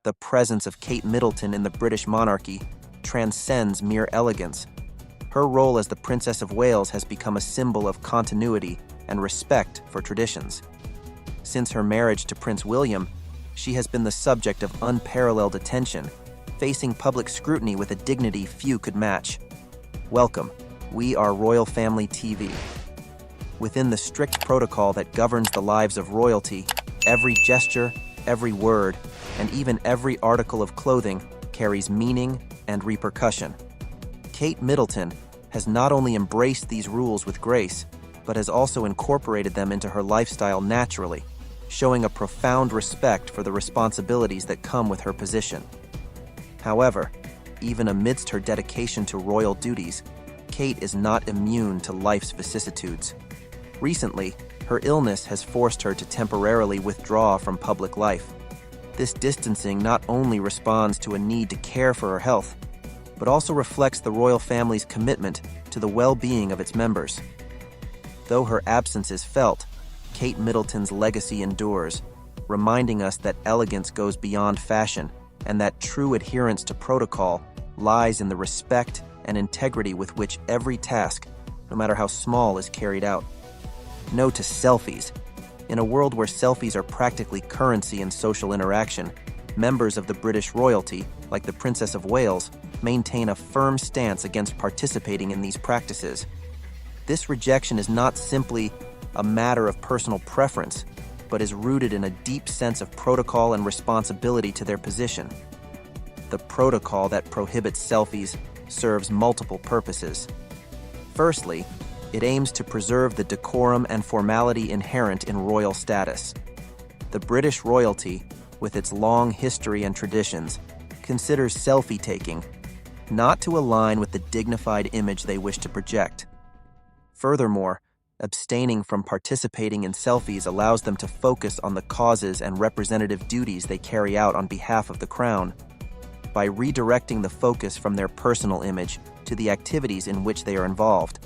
the presence of Kate Middleton in the British monarchy transcends mere elegance. Her role as the Princess of Wales has become a symbol of continuity and respect for traditions. Since her marriage to Prince William, she has been the subject of unparalleled attention, facing public scrutiny with a dignity few could match. Welcome, we are Royal Family TV. Within the strict protocol that governs the lives of royalty, every gesture, every word, and even every article of clothing carries meaning and repercussion. Kate Middleton has not only embraced these rules with grace, but has also incorporated them into her lifestyle naturally, showing a profound respect for the responsibilities that come with her position. However, even amidst her dedication to royal duties, Kate is not immune to life's vicissitudes. Recently, her illness has forced her to temporarily withdraw from public life. This distancing not only responds to a need to care for her health, but also reflects the royal family's commitment to the well-being of its members. Though her absence is felt, Kate Middleton's legacy endures, reminding us that elegance goes beyond fashion and that true adherence to protocol lies in the respect and integrity with which every task, no matter how small, is carried out. No to selfies. In a world where selfies are practically currency in social interaction, members of the British royalty, like the Princess of Wales, maintain a firm stance against participating in these practices. This rejection is not simply a matter of personal preference, but is rooted in a deep sense of protocol and responsibility to their position. The protocol that prohibits selfies serves multiple purposes. Firstly, it aims to preserve the decorum and formality inherent in royal status. The British royalty, with its long history and traditions, considers selfie-taking not to align with the dignified image they wish to project. Furthermore, abstaining from participating in selfies allows them to focus on the causes and representative duties they carry out on behalf of the Crown. By redirecting the focus from their personal image to the activities in which they are involved,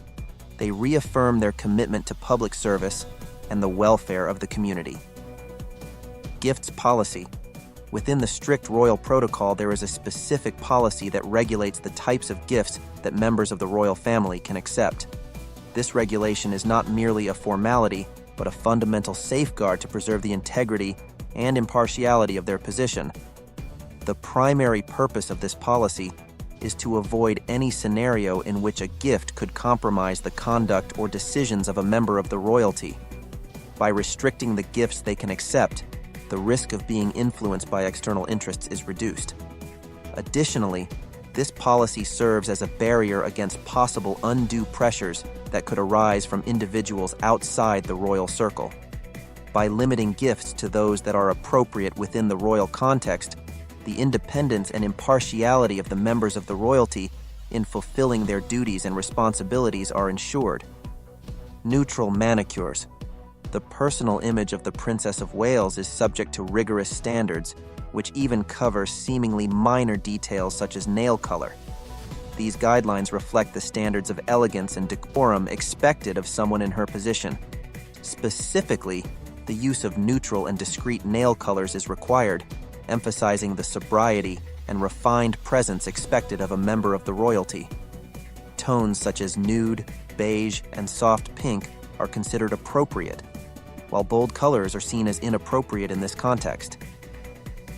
they reaffirm their commitment to public service and the welfare of the community. Gifts policy. Within the strict royal protocol, there is a specific policy that regulates the types of gifts that members of the royal family can accept. This regulation is not merely a formality, but a fundamental safeguard to preserve the integrity and impartiality of their position. The primary purpose of this policy is to avoid any scenario in which a gift could compromise the conduct or decisions of a member of the royalty. By restricting the gifts they can accept, the risk of being influenced by external interests is reduced. Additionally, this policy serves as a barrier against possible undue pressures that could arise from individuals outside the royal circle. By limiting gifts to those that are appropriate within the royal context, the independence and impartiality of the members of the royalty in fulfilling their duties and responsibilities are ensured. Neutral manicures. The personal image of the Princess of Wales is subject to rigorous standards, which even cover seemingly minor details such as nail color. These guidelines reflect the standards of elegance and decorum expected of someone in her position. Specifically, the use of neutral and discreet nail colors is required, emphasizing the sobriety and refined presence expected of a member of the royalty. Tones such as nude, beige, and soft pink are considered appropriate, while bold colors are seen as inappropriate in this context.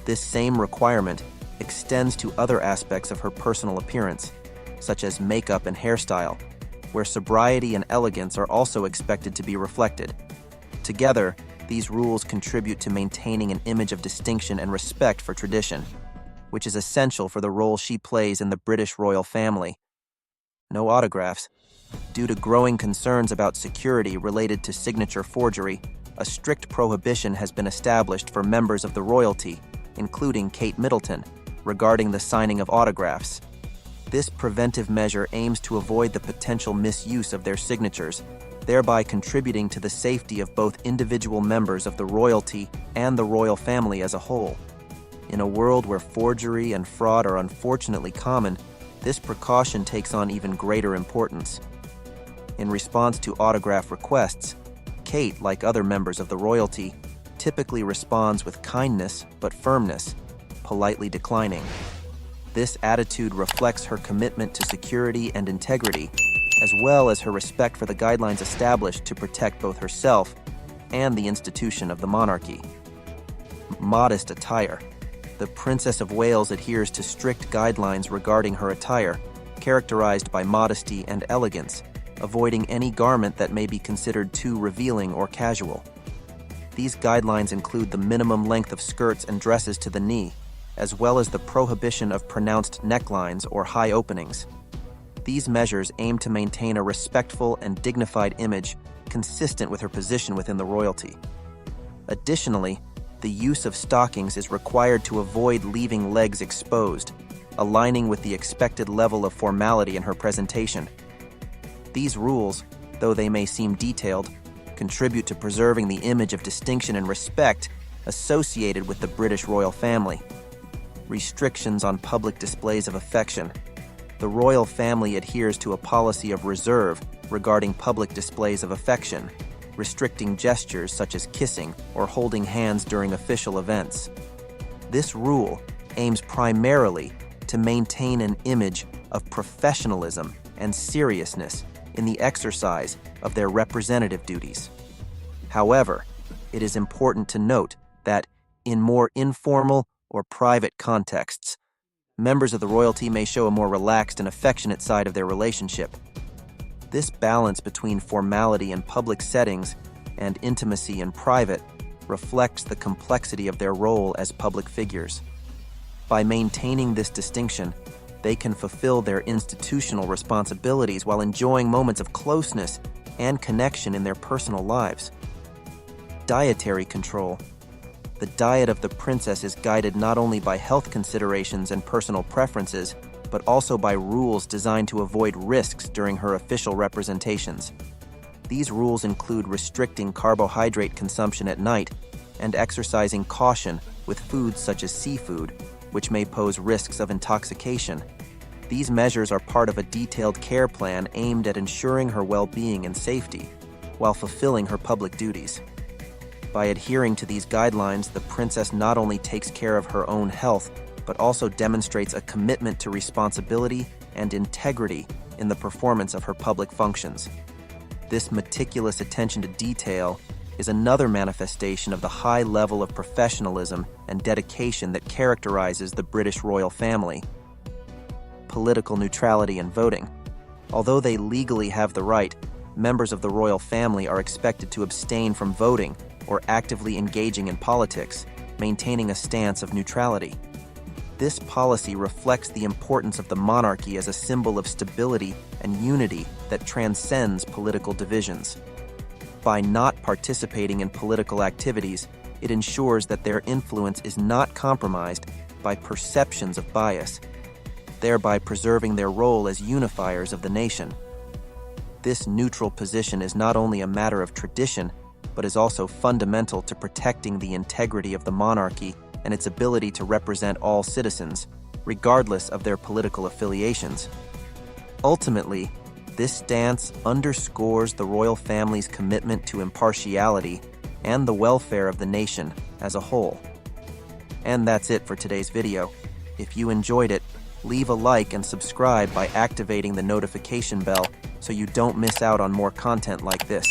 This same requirement extends to other aspects of her personal appearance, such as makeup and hairstyle, where sobriety and elegance are also expected to be reflected. Together, these rules contribute to maintaining an image of distinction and respect for tradition, which is essential for the role she plays in the British royal family. No autographs. Due to growing concerns about security related to signature forgery, a strict prohibition has been established for members of the royalty, including Kate Middleton, regarding the signing of autographs. This preventive measure aims to avoid the potential misuse of their signatures, thereby contributing to the safety of both individual members of the royalty and the royal family as a whole. In a world where forgery and fraud are unfortunately common, this precaution takes on even greater importance. In response to autograph requests, Kate, like other members of the royalty, typically responds with kindness but firmness, politely declining. This attitude reflects her commitment to security and integrity, as well as her respect for the guidelines established to protect both herself and the institution of the monarchy. Modest attire. The Princess of Wales adheres to strict guidelines regarding her attire, characterized by modesty and elegance, avoiding any garment that may be considered too revealing or casual. These guidelines include the minimum length of skirts and dresses to the knee, as well as the prohibition of pronounced necklines or high openings. These measures aim to maintain a respectful and dignified image consistent with her position within the royalty. Additionally, the use of stockings is required to avoid leaving legs exposed, aligning with the expected level of formality in her presentation. These rules, though they may seem detailed, contribute to preserving the image of distinction and respect associated with the British royal family. Restrictions on public displays of affection. The royal family adheres to a policy of reserve regarding public displays of affection, restricting gestures such as kissing or holding hands during official events. This rule aims primarily to maintain an image of professionalism and seriousness in the exercise of their representative duties. However, it is important to note that in more informal or private contexts, members of the royalty may show a more relaxed and affectionate side of their relationship. This balance between formality in public settings and intimacy in private reflects the complexity of their role as public figures. By maintaining this distinction, they can fulfill their institutional responsibilities while enjoying moments of closeness and connection in their personal lives. Dietary control. The diet of the princess is guided not only by health considerations and personal preferences, but also by rules designed to avoid risks during her official representations. These rules include restricting carbohydrate consumption at night and exercising caution with foods such as seafood, which may pose risks of intoxication. These measures are part of a detailed care plan aimed at ensuring her well-being and safety, while fulfilling her public duties. By adhering to these guidelines, the princess not only takes care of her own health, but also demonstrates a commitment to responsibility and integrity in the performance of her public functions. This meticulous attention to detail is another manifestation of the high level of professionalism and dedication that characterizes the British royal family. Political neutrality and voting. Although they legally have the right, members of the royal family are expected to abstain from voting or actively engaging in politics, maintaining a stance of neutrality. This policy reflects the importance of the monarchy as a symbol of stability and unity that transcends political divisions. By not participating in political activities, it ensures that their influence is not compromised by perceptions of bias, thereby preserving their role as unifiers of the nation. This neutral position is not only a matter of tradition, but is also fundamental to protecting the integrity of the monarchy and its ability to represent all citizens, regardless of their political affiliations. Ultimately, this stance underscores the royal family's commitment to impartiality and the welfare of the nation as a whole. And that's it for today's video. If you enjoyed it, leave a like and subscribe by activating the notification bell so you don't miss out on more content like this.